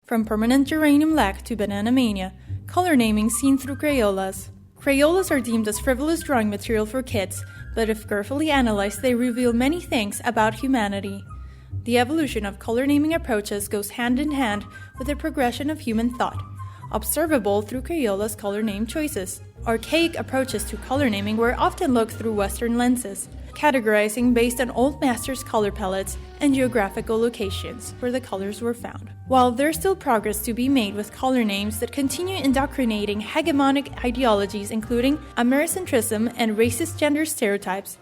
From permanent geranium lac to banana mania, color naming seen through Crayolas. Crayolas are deemed as frivolous drawing material for kids, but if carefully analyzed, they reveal many things about humanity. The evolution of color naming approaches goes hand in hand with the progression of human thought, observable through Crayola's color name choices. Archaic approaches to color naming were often looked through Western lenses, categorizing based on old masters' color palettes and geographical locations where the colors were found. While there's still progress to be made with color names that continue indoctrinating hegemonic ideologies including Americentrism and racist gender stereotypes,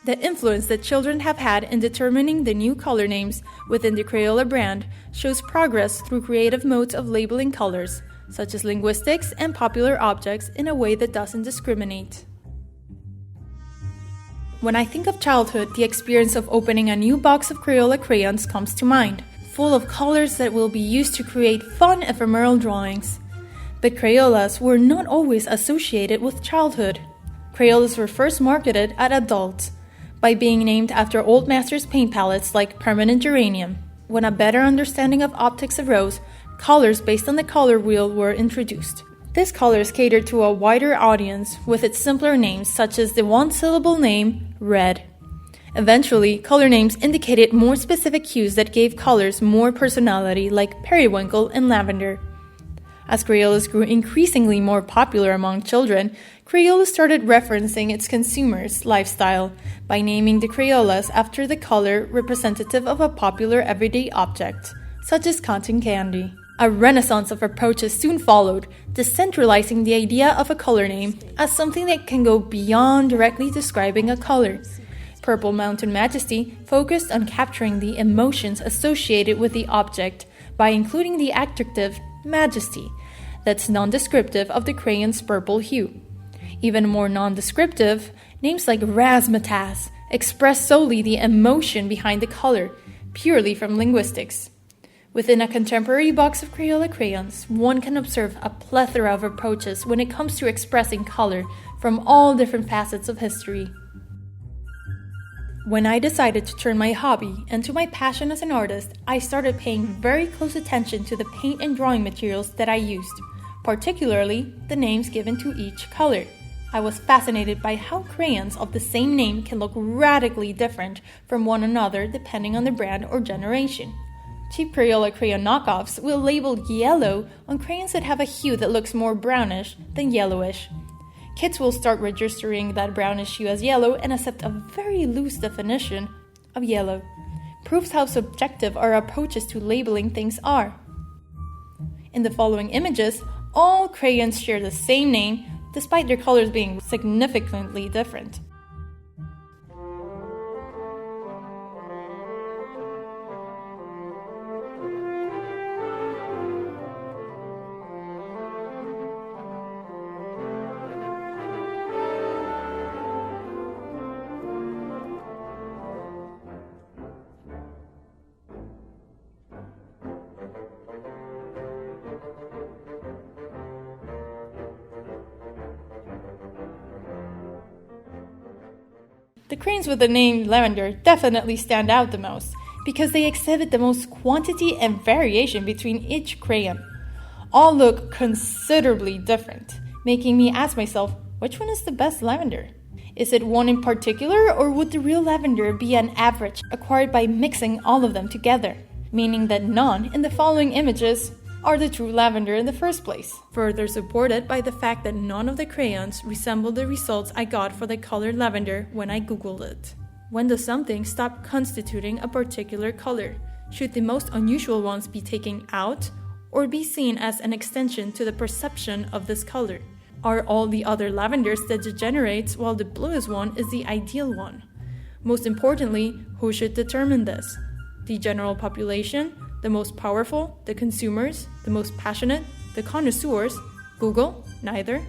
the influence that children have had in determining the new color names within the Crayola brand shows progress through creative modes of labeling colors, such as linguistics and popular objects, in a way that doesn't discriminate. When I think of childhood, the experience of opening a new box of Crayola crayons comes to mind, full of colors that will be used to create fun ephemeral drawings. But Crayolas were not always associated with childhood. Crayolas were first marketed at adults, by being named after old masters' paint palettes like permanent geranium. When a better understanding of optics arose, colors based on the color wheel were introduced. These colors catered to a wider audience with its simpler names, such as the one-syllable name, red. Eventually, color names indicated more specific cues that gave colors more personality, like periwinkle and lavender. As Crayolas grew increasingly more popular among children, Crayola started referencing its consumers' lifestyle by naming the Crayolas after the color representative of a popular everyday object, such as cotton candy. A renaissance of approaches soon followed, decentralizing the idea of a color name as something that can go beyond directly describing a color. Purple Mountain Majesty focused on capturing the emotions associated with the object by including the adjective majesty, that's non-descriptive of the crayon's purple hue. Even more non-descriptive, names like razzmatazz express solely the emotion behind the color, purely from linguistics. Within a contemporary box of Crayola crayons, one can observe a plethora of approaches when it comes to expressing color from all different facets of history. When I decided to turn my hobby into my passion as an artist, I started paying very close attention to the paint and drawing materials that I used, particularly the names given to each color. I was fascinated by how crayons of the same name can look radically different from one another depending on the brand or generation. Cheap Crayola crayon knockoffs will label yellow on crayons that have a hue that looks more brownish than yellowish. Kids will start registering that brownish hue as yellow and accept a very loose definition of yellow. Proves how subjective our approaches to labeling things are. In the following images, all crayons share the same name despite their colors being significantly different. The crayons with the name lavender definitely stand out the most because they exhibit the most quantity and variation between each crayon. All look considerably different, making me ask myself, which one is the best lavender? Is it one in particular, or would the real lavender be an average acquired by mixing all of them together, meaning that none in the following images are the true lavender in the first place? Further supported by the fact that none of the crayons resemble the results I got for the color lavender when I googled it. When does something stop constituting a particular color? Should the most unusual ones be taken out or be seen as an extension to the perception of this color? Are all the other lavenders that degenerates while the bluest one is the ideal one? Most importantly, who should determine this? The general population? The most powerful, the consumers, the most passionate, the connoisseurs? Google? Neither.